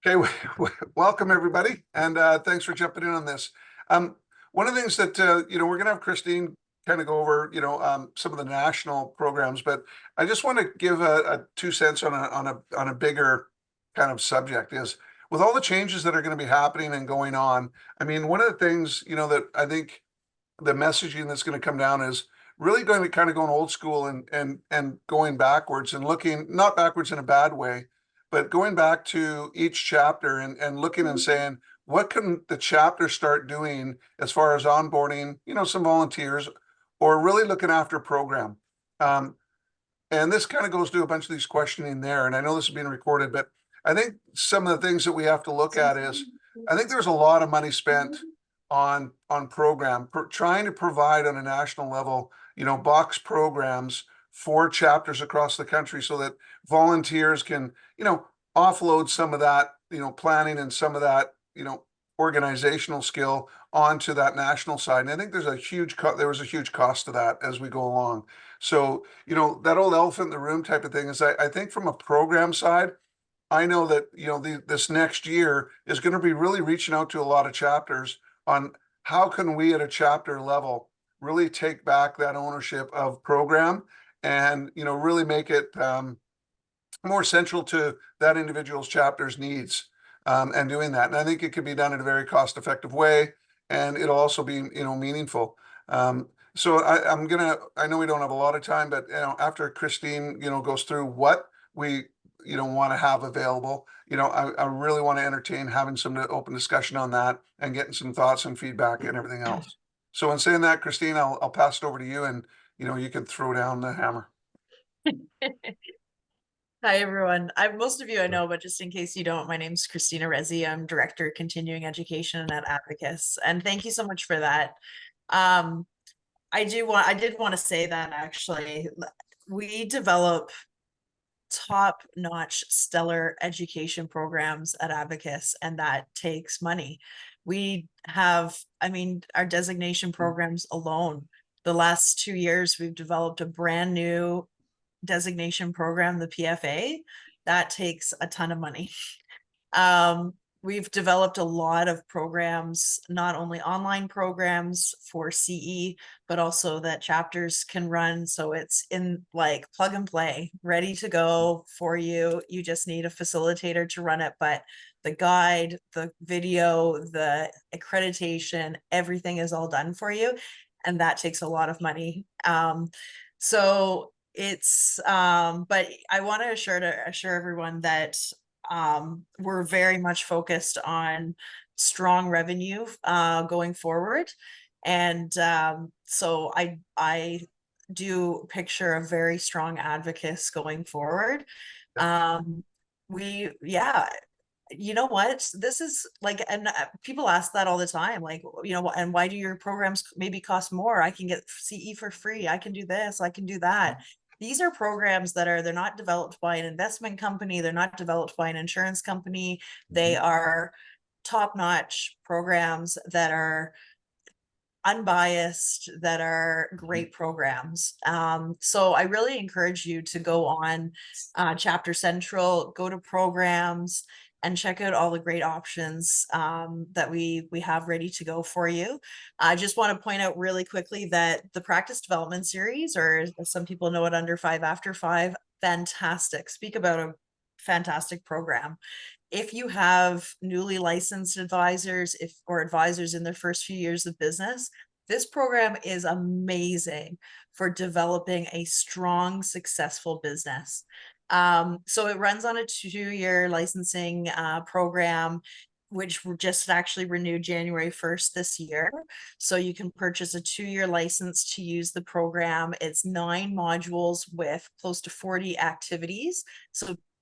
Okay, welcome everybody, and thanks for jumping in on this. Um, One of the things that we're going to have Christine kind of go over, some of the national programs, but I just want to give a 2 cents on a bigger kind of subject. Is with all the changes that are going to be happening and going on. I mean, one of the things that I think the messaging that's going to come down is really going to kind of going old school and going backwards and looking not backwards in a bad way, but going back to each chapter and looking and saying, what can the chapter start doing as far as onboarding, some volunteers, or really looking after a program. Um, and this kind of goes to a bunch of these questioning there. And I know this is being recorded, but I think some of the things that we have to look at is I think there's a lot of money spent on trying to provide on a national level, box programs for chapters across the country so that volunteers can, offload some of that, planning and some of that, organizational skill onto that national side. And I think there was a huge cost to that as we go along. So, that old elephant in the room type of thing is I think from a program side, I know that, this next year is going to be really reaching out to a lot of chapters on how can we at a chapter level really take back that ownership of program and, really make it more central to that individual's chapter's needs, and doing that. And I think it can be done in a very cost effective way, and it'll also be, meaningful. So I know we don't have a lot of time, but after Christine, goes through what we, want to have available, I really want to entertain having some open discussion on that and getting some thoughts and feedback and everything else. So in saying that, Christine, I'll pass it over to you, and you can throw down the hammer. Hi, everyone. Most of you I know, but just in case you don't, my name's Christina Rezzi. I'm Director of Continuing Education at Abacus. And thank you so much for that. I did want to say that actually we develop top-notch stellar education programs at Abacus, and that takes money. We have, our designation programs alone, the last 2 years, we've developed a brand new designation program, the PFA, that takes a ton of money. We've developed a lot of programs, not only online programs for CE, but also that chapters can run. So it's in like plug and play, ready to go for you. You just need a facilitator to run it. But the guide, the video, the accreditation, everything is all done for you. And that takes a lot of money. So it's but I want to assure everyone that we're very much focused on strong revenue going forward, and so I do picture a very strong advocates going forward. You know what, this is like, and people ask that all the time, like, and why do your programs maybe cost more? I can get CE for free, I can do this, I can do that. These are programs that they're not developed by an investment company, they're not developed by an insurance company, they are top-notch programs that are unbiased, that are great programs. So I really encourage you to go on Chapter Central, go to programs, and check out all the great options that we have ready to go for you. I just want to point out really quickly that the practice development series, or as some people know it, under 5 after 5, fantastic. Speak about a fantastic program. If you have newly licensed advisors, or advisors in their first few years of business, this program is amazing for developing a strong, successful business. So it runs on a 2-year licensing program, which just actually renewed January 1st this year. So you can purchase a 2-year license to use the program. It's 9 modules with close to 40 activities.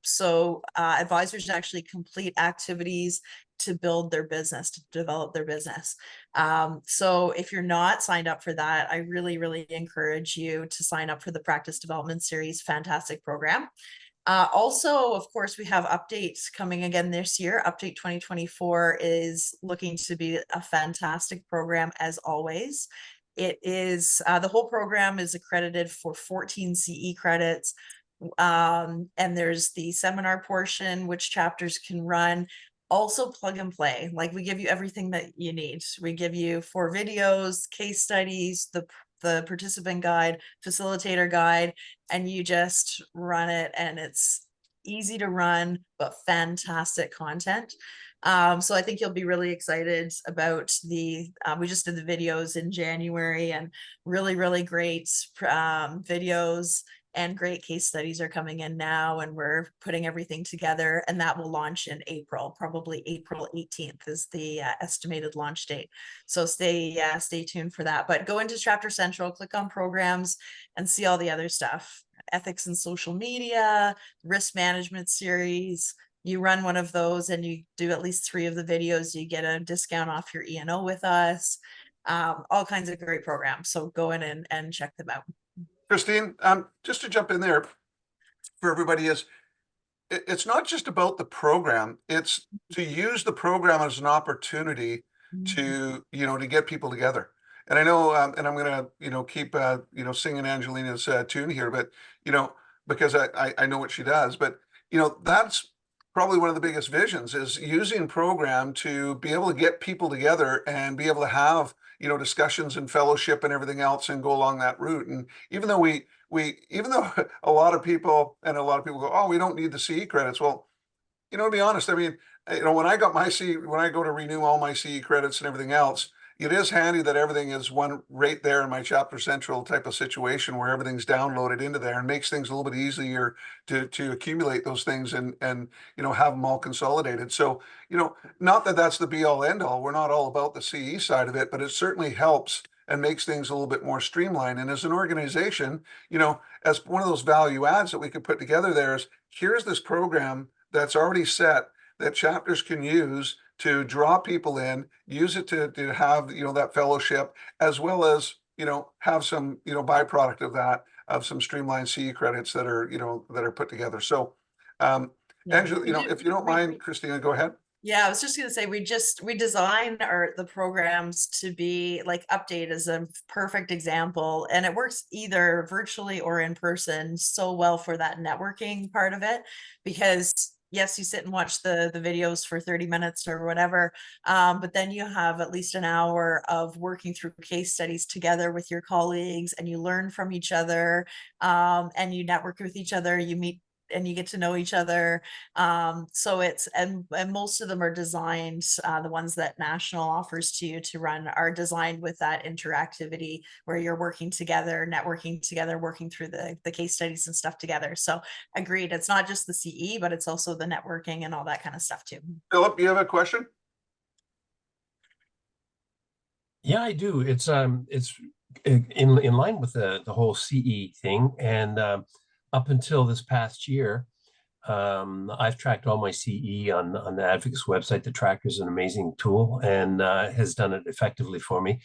So advisors actually complete activities to build their business, to develop their business. So if you're not signed up for that, I really, really encourage you to sign up for the Practice Development Series. Fantastic program. Also, of course, we have updates coming again this year. Update 2024 is looking to be a fantastic program as always. It is, the whole program is accredited for 14 CE credits. And there's the seminar portion, which chapters can run. also plug and play. Like we give you everything that you need. We give you 4 videos, case studies, the participant guide, facilitator guide, and you just run it, and it's easy to run, but fantastic content. So I think you'll be really excited about we just did the videos in January, and really, really great videos and great case studies are coming in now, and we're putting everything together, and that will launch in April. Probably April 18th is the estimated launch date. So stay tuned for that. But go into Chapter Central, click on programs, and see all the other stuff. Ethics and social media, risk management series. You run one of those and you do at least 3 of the videos, you get a discount off your E&O with us. All kinds of great programs. So go in and check them out. Christine, just to jump in there for everybody is, it's not just about the program, it's to use the program as an opportunity to, to get people together. And I know, and I'm gonna, keep, singing Angelina's tune here, but, because I know what she does, but, that's probably one of the biggest visions is using program to be able to get people together and be able to have, discussions and fellowship and everything else and go along that route. And even though even though a lot of people go, oh, we don't need the CE credits. Well, to be honest, I mean, when I got my CE, when I go to renew all my CE credits and everything else, it is handy that everything is one right there in my Chapter Central type of situation where everything's downloaded into there and makes things a little bit easier to accumulate those things and have them all consolidated. So, not that that's the be all end all. We're not all about the CE side of it, but it certainly helps and makes things a little bit more streamlined. And as an organization, as one of those value adds that we could put together there is, here's this program that's already set that chapters can use to draw people in, use it to have, that fellowship, as well as, have some, byproduct of that, of some streamlined CE credits that are, that are put together. So, Yeah. Angela, if you don't mind, Christina, go ahead. Yeah, I was just gonna say we design the programs to be like Update is a perfect example, and it works either virtually or in person so well for that networking part of it, because yes, you sit and watch the videos for 30 minutes or whatever, but then you have at least an hour of working through case studies together with your colleagues, and you learn from each other, and you network with each other, you meet and you get to know each other. So it's and most of them are designed, the ones that National offers to you to run are designed with that interactivity where you're working together, networking together, working through the case studies and stuff together. So agreed, it's not just the CE, but it's also the networking and all that kind of stuff too. Philip, you have a question? Yeah, I do. It's in line with the whole CE thing, and up until this past year, I've tracked all my CE on the Advocates website. The tracker is an amazing tool and has done it effectively for me.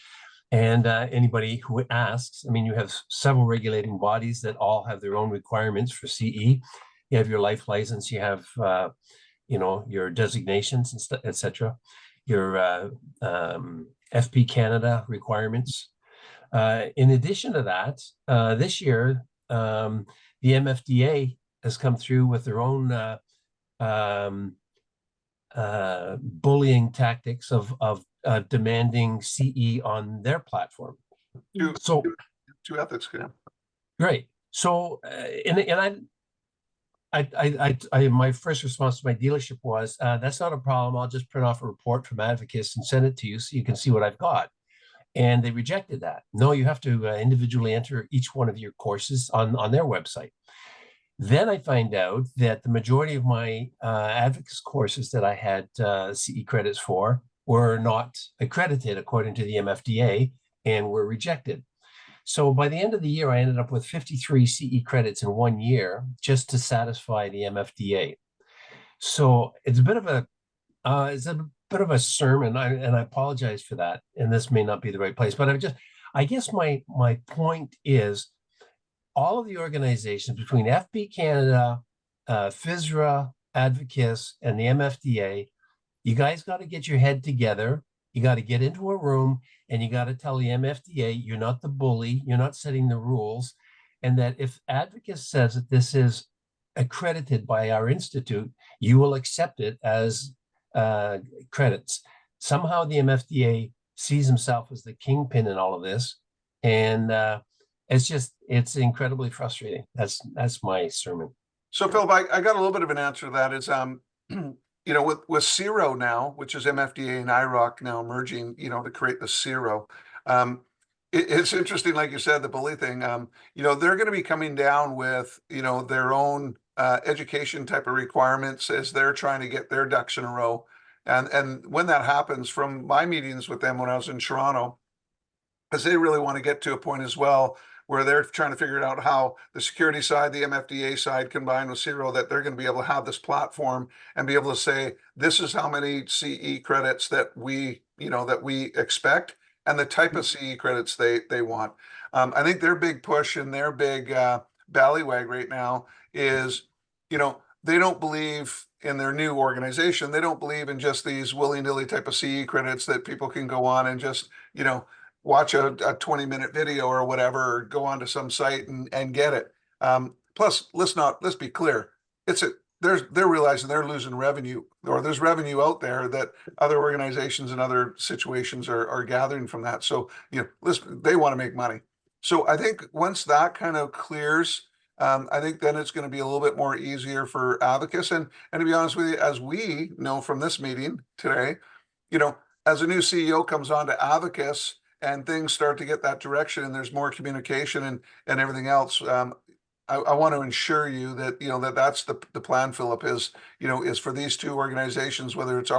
And anybody who asks, I mean, you have several regulating bodies that all have their own requirements for CE. You have your life license, you have your designations and stuff, etc. Your FP Canada requirements. In addition to that, this year, the MFDA has come through with their own bullying tactics of demanding CE on their platform. Two ethics, yeah. Great. So, I my first response to my dealership was, that's not a problem. I'll just print off a report from Advocates and send it to you so you can see what I've got. And they rejected that. No, you have to individually enter each one of your courses on their website. Then I find out that the majority of my Advocates courses that I had CE credits for were not accredited according to the MFDA and were rejected. So by the end of the year, I ended up with 53 CE credits in 1 year just to satisfy the MFDA. So it's a bit of a sermon, and I apologize for that. And this may not be the right place, but I guess my point is, all of the organizations between FP Canada, FSRA, Advocates, and the MFDA, you guys got to get your head together. You got to get into a room and you got to tell the MFDA you're not the bully, you're not setting the rules, and that if Advocates says that this is accredited by our institute, you will accept it as credits. Somehow the MFDA sees himself as the kingpin in all of this, and it's incredibly frustrating. That's my sermon. So Philip, I got a little bit of an answer to that. Is you know, with CIRO now, which is MFDA and IROC now merging, you know, to create the CIRO. It's interesting, like you said, the bully thing. You know, they're going to be coming down with, you know, their own education type of requirements as they're trying to get their ducks in a row. And when that happens, from my meetings with them when I was in Toronto, because they really want to get to a point as well where they're trying to figure out how the security side, the MFDA side combined with CIRO, that they're going to be able to have this platform and be able to say, this is how many CE credits that we, you know, that we expect and the type of CE credits they want. I think their big push and their big ballywag right now is, you know, they don't believe in their new organization. They don't believe in just these willy-nilly type of CE credits that people can go on and just, you know, watch a 20-minute video or whatever, or go onto some site and get it. Plus, let's be clear. They're realizing they're losing revenue, or there's revenue out there that other organizations and other situations are gathering from that. So, you know, they want to make money. So I think once that kind of clears, I think then it's going to be a little bit more easier for advocates. And to be honest with you, as we know from this meeting today, you know, as a new CEO comes on to advocates and things start to get that direction and there's more communication and everything else, I want to ensure you that, you know, that's the plan, Philip, is, you know, is for these two organizations, whether it's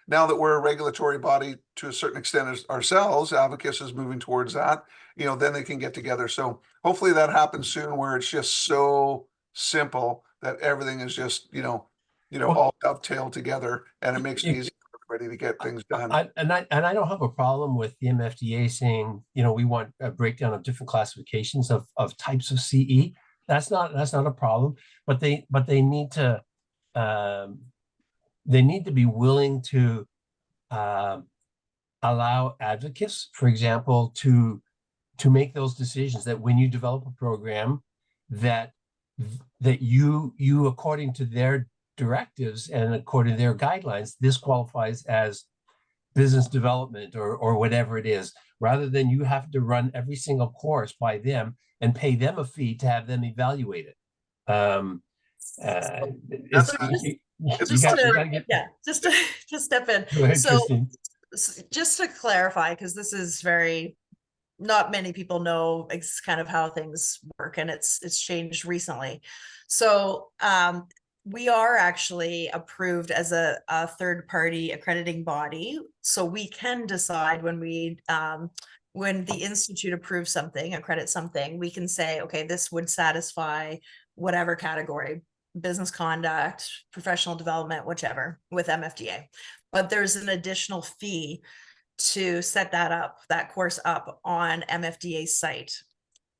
now that we're a regulatory body to a certain extent as ourselves, advocates is moving towards that, you know, then they can get together. So hopefully that happens soon, where it's just so simple that everything is just, you know, Well, all dovetailed together, and it makes it easy for everybody to get things done. I don't have a problem with the MFDA saying, you know, we want a breakdown of different classifications of types of CE. That's not a problem, but they need to be willing to allow advocates, for example, to make those decisions, that when you develop a program, that you according to their directives and according to their guidelines, this qualifies as business development or whatever it is, rather than you have to run every single course by them and pay them a fee to have them evaluate it. Just to step in. Go ahead, So Christine. just to clarify, because this is not many people know it's kind of how things work, and it's changed recently. So we are actually approved as a third-party accrediting body, so we can decide when the Institute approves something, accredits something, we can say, okay, this would satisfy whatever category, business conduct, professional development, whichever, with MFDA. But there's an additional fee to set that course up on MFDA's site.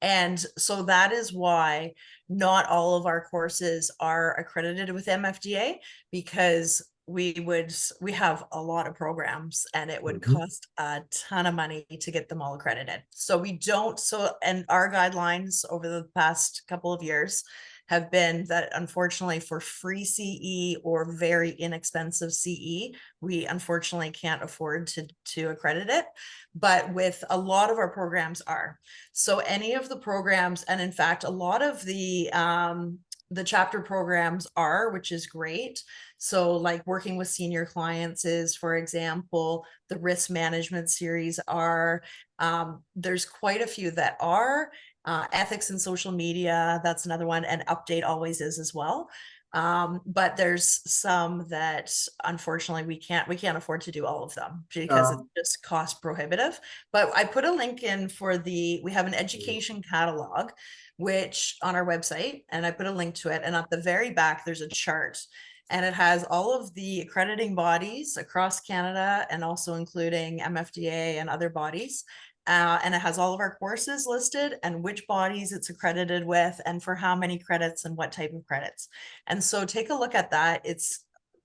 And so that is why not all of our courses are accredited with MFDA, because we have a lot of programs and it would cost a ton of money to get them all accredited. So and our guidelines over the past couple of years have been that, unfortunately, for free CE or very inexpensive CE, we unfortunately can't afford to accredit it. But with a lot of our programs are. So any of the programs, and in fact, a lot of the chapter programs are, which is great. So like working with senior clients is, for example, the risk management series are, there's quite a few that are. Ethics and social media, that's another one, and update always is as well. But there's some that unfortunately we can't afford to do all of them because it's just cost prohibitive. But I put a link in we have an education catalog, which on our website, and I put a link to it, and at the very back there's a chart, and it has all of the accrediting bodies across Canada and also including MFDA and other bodies. And it has all of our courses listed and which bodies it's accredited with and for how many credits and what type of credits. And so take a look at that.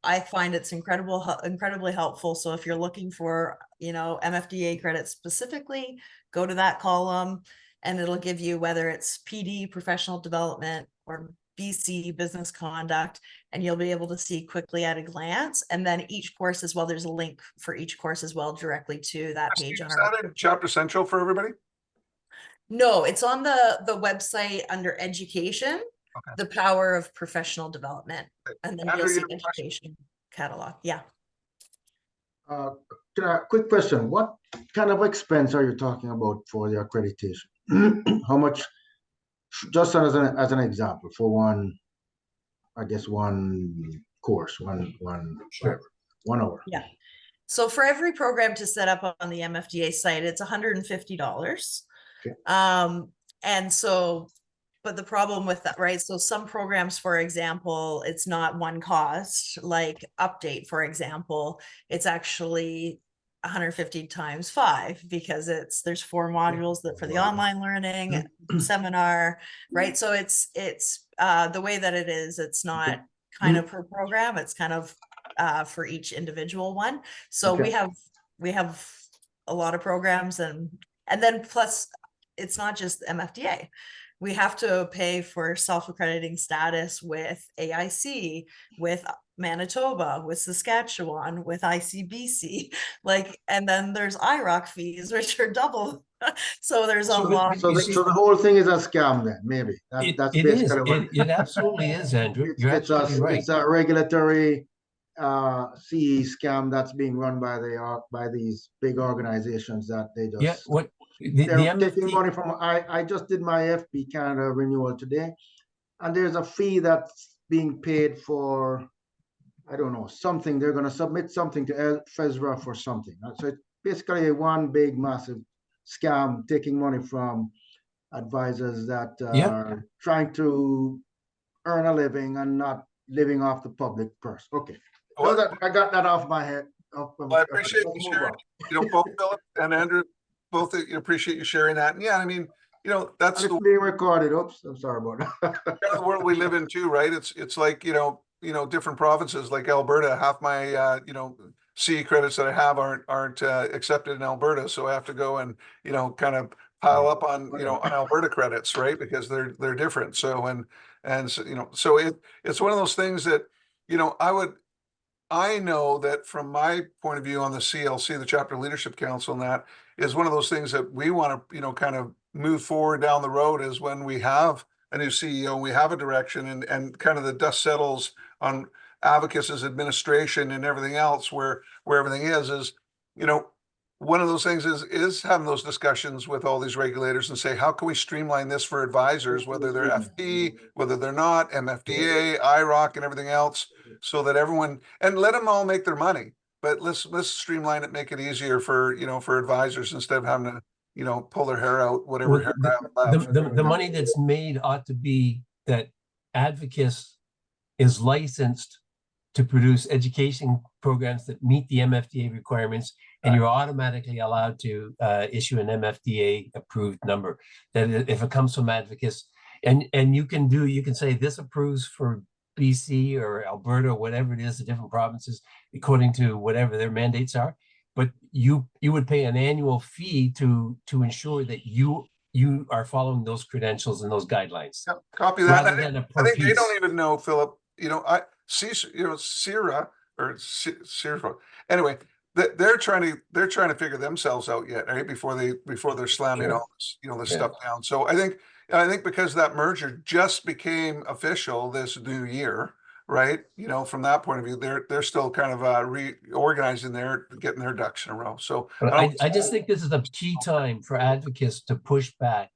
I find it's incredibly helpful. So if you're looking for, you know, MFDA credits specifically, go to that column and it'll give you whether it's PD, professional development, or BC business conduct, and you'll be able to see quickly at a glance. And then each course as well, there's a link for each course as well directly to that page on Is our. that in Chapter Central for everybody? No, it's on the website under education, Okay. the power of professional development, and then Andrew, you'll you see have a question? education catalog. Yeah. Quick question. What kind of expense are you talking about for the accreditation? How much, just as an example, for one, I guess one course, Sure. 1 hour. Yeah. So for every program to set up on the MFDA site, it's $150. Okay. And so, but the problem with that, right? So some programs, for example, it's not one cost, like Update, for example, it's actually 150 times 5 because there's 4 modules that for the online learning seminar, right? So it's the way that it is, it's not kind of per program, it's kind of for each individual one. So Okay. we have a lot of programs, and then plus it's not just MFDA. We have to pay for self-accrediting status with AIC, with Manitoba, with Saskatchewan, with ICBC, like, and then there's IROC fees, which are double. So there's a lot. So the whole thing is a scam then, maybe. That's It is. basically what It absolutely is, Andrew. You're absolutely right. it's a regulatory CE scam that's being run by these big organizations that they just Yeah, what the they're taking MFT money from. I just did my FP Canada renewal today, and there's a fee that's being paid for, I don't know, something. They're going to submit something to FESRA for something. So it's basically one big massive scam, taking money from advisors that are trying to earn a living and not living off the public purse. Okay. Well, So I got that off my head. Well, I appreciate you sharing. Both Philip and Andrew, both appreciate you sharing that. And yeah, I mean, that's It's being recorded. Oops, I'm sorry about that. kind of the world we live in too, right? It's like, different provinces like Alberta. Half my CE credits that I have aren't accepted in Alberta, so I have to go and kind of pile up on on Alberta credits, right? Because they're different. So so it's one of those things that I know that from my point of view on the CLC, the Chapter Leadership Council, and that is one of those things that we want to, kind of move forward down the road, is when we have a new CEO, we have a direction, and kind of the dust settles on Abacus's administration and everything else, where everything is, one of those things is having those discussions with all these regulators and say, how can we streamline this for advisors, whether they're FP, whether they're not, MFDA, IROC, and everything else, so that everyone, and let them all make their money, but let's streamline it, make it easier for for advisors, instead of having to pull their hair out, whatever Well, hair they have left. the money that's made ought to be that Advocates is licensed to produce education programs that meet the MFDA requirements, and you're automatically allowed to issue an MFDA approved number. That if it comes from Advocates, and you can say this approves for BC or Alberta or whatever it is, the different provinces, according to whatever their mandates are. But you would pay an annual fee to ensure that you are following those credentials and those guidelines. Yeah, copy that. Rather than a per I think they piece. don't even know, Philip. Sierra or Sierra. Anyway, they're trying to figure themselves out yet, right? Before they're slamming Sure. all this, this stuff down. So I think because that merger just became official this new year, right? From that point of view, they're still kind of reorganizing getting their ducks in a row. So But I just think this is a key time for Advocates to push back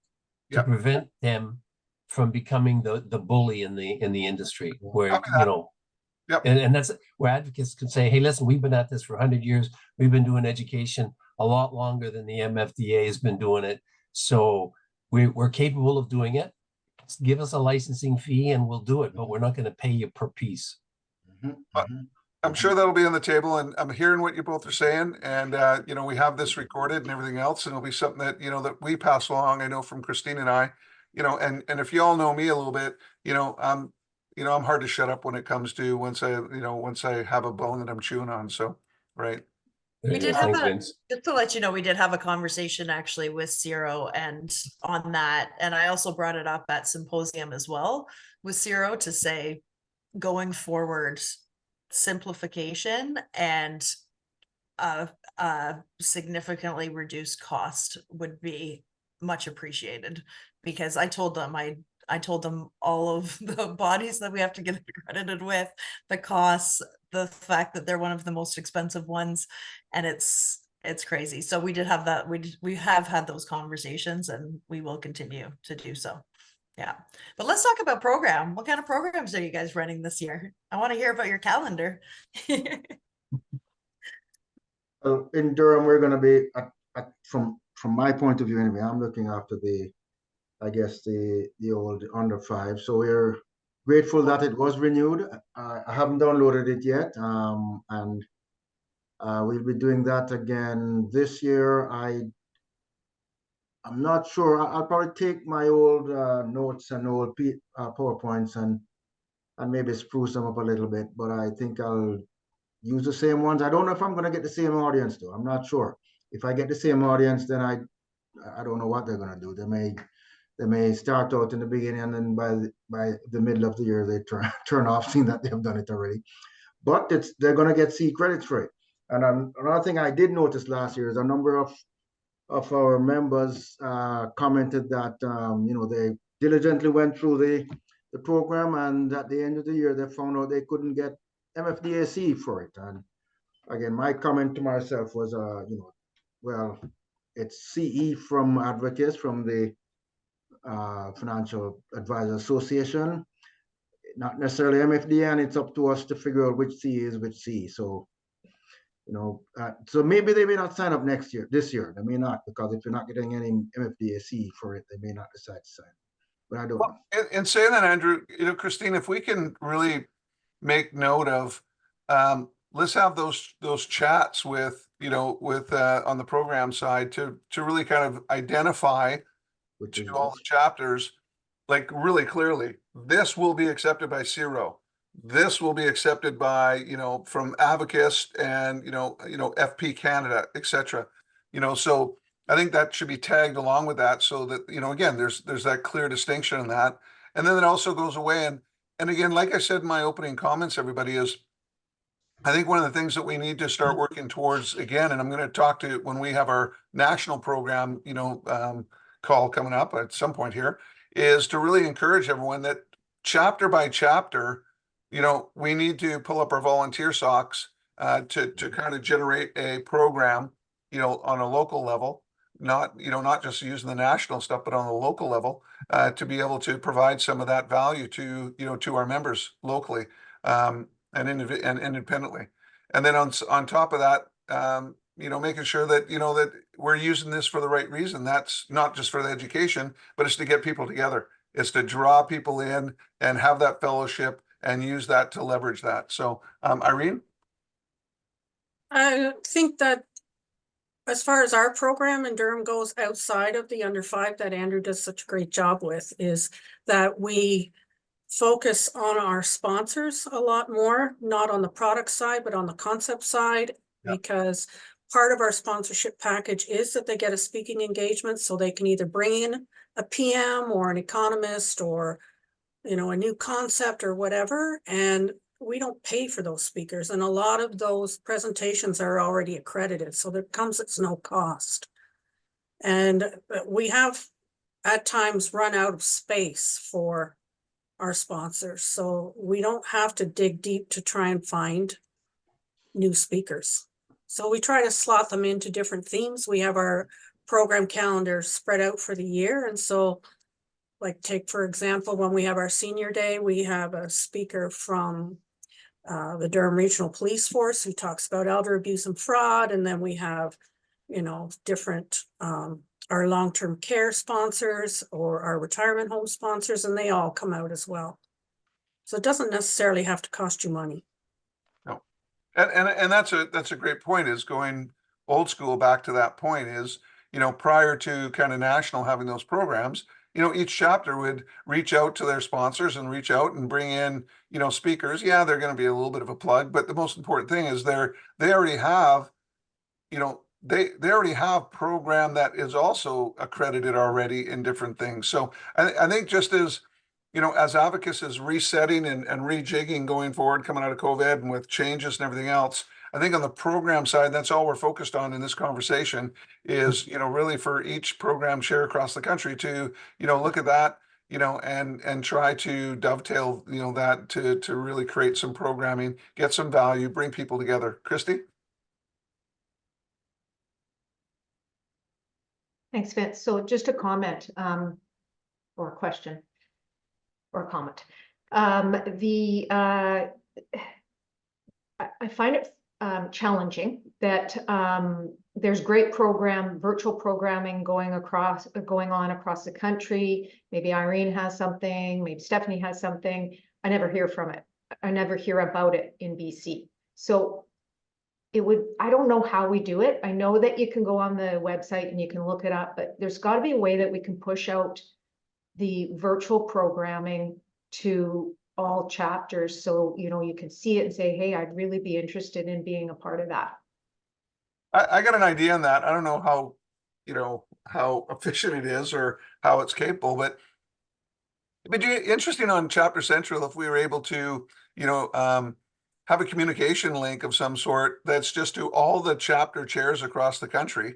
to Yeah. prevent them from becoming the bully in the industry, where Copy that. Yep. and that's where Advocates can say, hey, listen, we've been at this for 100 years. We've been doing education a lot longer than the MFDA has been doing it. So we're capable of doing it. Give us a licensing fee and we'll do it, but we're not going to pay you per piece. I'm sure that'll be on the table, and I'm hearing what you both are saying, and we have this recorded and everything else, and it'll be something that that we pass along. I know from Christine and I, and if you all know me a little bit, I'm hard to shut up when it comes to once I have a bone that I'm chewing on. So, right. We did have Thanks, a, Vince. just to let you know, we did have a conversation actually with Ciro and on that, and I also brought it up at symposium as well with Ciro to say, going forward, simplification and significantly reduced cost would be much appreciated, because I told them I told them all of the bodies that we have to get accredited with, the costs, the fact that they're one of the most expensive ones, and it's crazy. So we did have that, we have had those conversations, and we will continue to do so. Yeah, but let's talk about program. What kind of programs are you guys running this year? I want to hear about your calendar. In Durham, we're going to be from my point of view anyway. I'm looking after I guess the old under 5. So we're grateful that it was renewed. I haven't downloaded it yet, and we'll be doing that again this year. I'm not sure. I'll probably take my old notes and old PowerPoints and maybe spruce them up a little bit, but I think I'll use the same ones. I don't know if I'm going to get the same audience though. I'm not sure. If I get the same audience, then I don't know what they're going to do. They may start out in the beginning, and then by the middle of the year they turn off, seeing that they've done it already. But they're going to get C credits for it. And another thing I did notice last year is a number of our members commented that they diligently went through the program, and at the end of the year they found out they couldn't get MFDAC for it. And again, my comment to myself was, well, it's CE from advocates from the Financial Advisor Association, not necessarily MFDA, and it's up to us to figure out which C is which C. So, so maybe they may not sign up this year. They may not, because if you're not getting any MFDAC for it, they may not decide to sign. But I don't know. And saying that, Andrew, Christine, if we can really make note of, let's have those chats with on the program side to really kind of identify to all the chapters, like really clearly, this will be accepted by Ciro. This will be accepted by, from Advocates and, FP Canada, etc. So I think that should be tagged along with that, so that, again, there's that clear distinction in that. And then it also goes away. And again, like I said in my opening comments, everybody, is I think one of the things that we need to start working towards again, and I'm going to talk to when we have our national program, call coming up at some point here, is to really encourage everyone that chapter by chapter, we need to pull up our volunteer socks to kind of generate a program, on a local level, not just using the national stuff, but on the local level, to be able to provide some of that value to our members locally, and independently. And then on top of that, making sure that that we're using this for the right reason. That's not just for the education, but it's to get people together. It's to draw people in and have that fellowship and use that to leverage that. So, Irene? I think that as far as our program in Durham goes, outside of the under 5 that Andrew does such a great job with, is that we focus on our sponsors a lot more, not on the product side, but on the concept side, because part of our sponsorship package is that they get a speaking engagement, so they can either bring in a PM or an economist or, a new concept or whatever. And we don't pay for those speakers. And a lot of those presentations are already accredited. So there comes at no cost. And we have at times run out of space for our sponsors. So we don't have to dig deep to try and find new speakers. So we try to slot them into different themes. We have our program calendar spread out for the year. And so, like, take, for example, when we have our senior day, we have a speaker from the Durham Regional Police Force who talks about elder abuse and fraud. And then we have, different, our long-term care sponsors or our retirement home sponsors, and they all come out as well. So it doesn't necessarily have to cost you money. No. And that's a great point, is going old school back to that point is, prior to kind of national having those programs, each chapter would reach out to their sponsors and reach out and bring in, speakers. Yeah, they're going to be a little bit of a plug, but the most important thing is they already have you know, they already have program that is also accredited already in different things. So I think just as, you know, as Advocates is resetting and rejigging going forward, coming out of COVID and with changes and everything else, I think on the program side, that's all we're focused on in this conversation is, you know, really for each program chair across the country to, you know, look at that, you know, and try to dovetail, you know, that to really create some programming, get some value, bring people together. Christy? Thanks, Vince. So just a comment, or a question or a comment. I find it challenging that there's great virtual programming going on across the country. Maybe Irene has something, maybe Stephanie has something. I never hear from it. I never hear about it in BC. So I don't know how we do it. I know that you can go on the website and you can look it up, but there's got to be a way that we can push out the virtual programming to all chapters. So, you know, you can see it and say, hey, I'd really be interested in being a part of that. I got an idea on that. I don't know how, you know, how efficient it is or how it's capable, but it'd be interesting on Chapter Central if we were able to, you know, have a communication link of some sort that's just to all the chapter chairs across the country,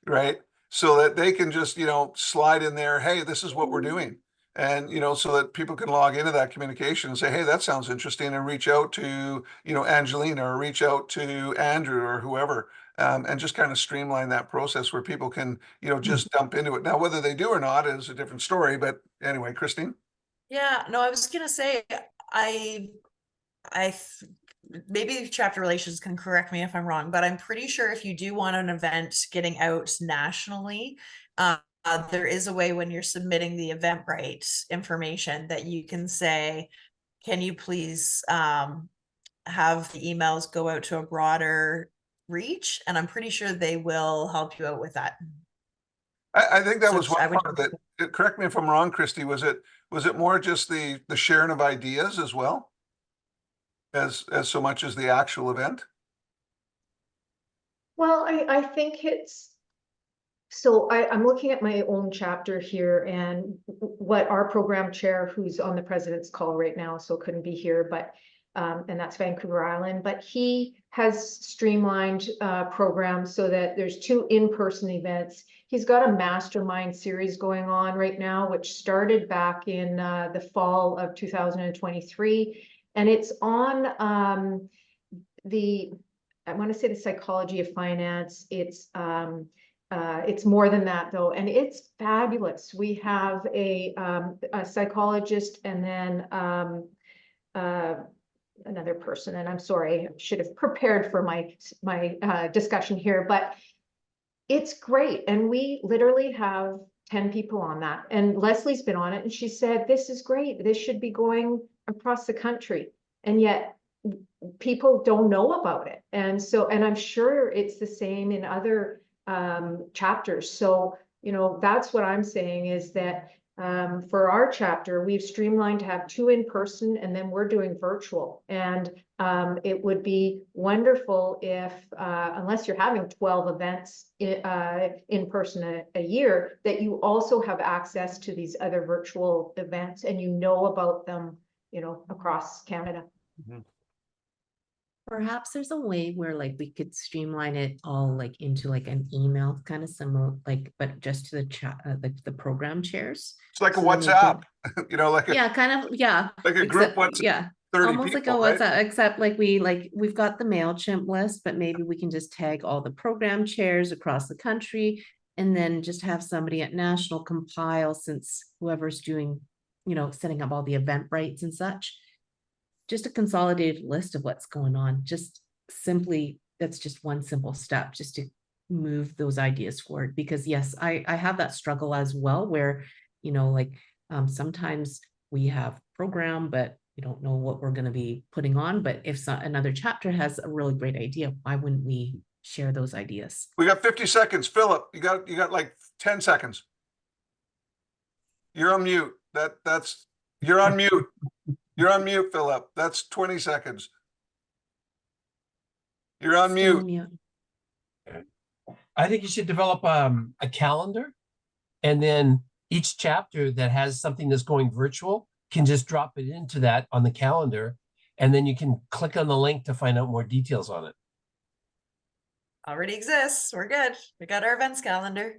right? So that they can just, you know, slide in there, hey, this is what we're doing. And, you know, so that people can log into that communication and say, hey, that sounds interesting, and reach out to, you know, Angelina or reach out to Andrew or whoever, and just kind of streamline that process where people can, you know, just dump into it. Now, whether they do or not is a different story. But anyway, Christine? Yeah, no, I was gonna say, maybe chapter relations can correct me if I'm wrong, but I'm pretty sure if you do want an event getting out nationally, there is a way when you're submitting the Eventbrite information that you can say, can you please have the emails go out to a broader reach? And I'm pretty sure they will help you out with that. I think that So was one I would- part of it. Correct me if I'm wrong, Christy. Was it more just the sharing of ideas as well as so much as the actual event? Well, I think so I'm looking at my own chapter here and what our program chair, who's on the president's call right now, so couldn't be here, but and that's Vancouver Island, but he has streamlined programs so that there's 2 in-person events. He's got a mastermind series going on right now, which started back in the fall of 2023. And it's on I want to say the psychology of finance. It's more than that though, and it's fabulous. We have a psychologist and then another person, and I'm sorry, I should have prepared for my discussion here, but it's great. And we literally have 10 people on that. And Leslie's been on it and she said, this is great. This should be going across the country. And yet people don't know about it. And so, and I'm sure it's the same in other chapters. So, you know, that's what I'm saying is that for our chapter, we've streamlined to have 2 in person and then we're doing virtual. And it would be wonderful if, unless you're having 12 events in person a year, that you also have access to these other virtual events and you know about them, you know, across Canada. Mm-hmm. Perhaps there's a way where like we could streamline it all like into like an email kind of similar, like, but just to the chat, the program chairs. It's like a So then we WhatsApp, can- you know, like a Yeah, kind of, yeah. like a group Except, WhatsApp, yeah, 30 almost like a people, right? WhatsApp, except like we've got the MailChimp list, but maybe we can just tag all the program chairs across the country and then just have somebody at national compile, since whoever's doing, you know, setting up all the Eventbrites and such. Just a consolidated list of what's going on, just simply, that's just one simple step, just to move those ideas forward. Because yes, I have that struggle as well, where, you know, like sometimes we have program, but we don't know what we're going to be putting on. But if another chapter has a really great idea, why wouldn't we share those ideas? We got 50 seconds. Philip, you got like 10 seconds. You're on mute. You're on mute. You're on mute, Philip. That's 20 seconds. You're on Still mute. I think you should develop a calendar, and then each chapter that has something that's going virtual can just drop it into that on the calendar, and then you can click on the link to find out more details on it. Already exists. We're good. We got our events calendar.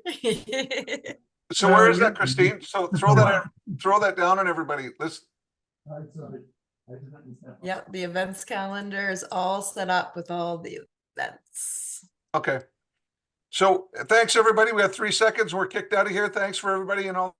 So where is yeah. that, Christine? So throw that down on everybody. Let's, Yeah, the events calendar is all set up with all the events. okay. So thanks, everybody. We have 3 seconds. We're kicked out of here. Thanks for everybody and all.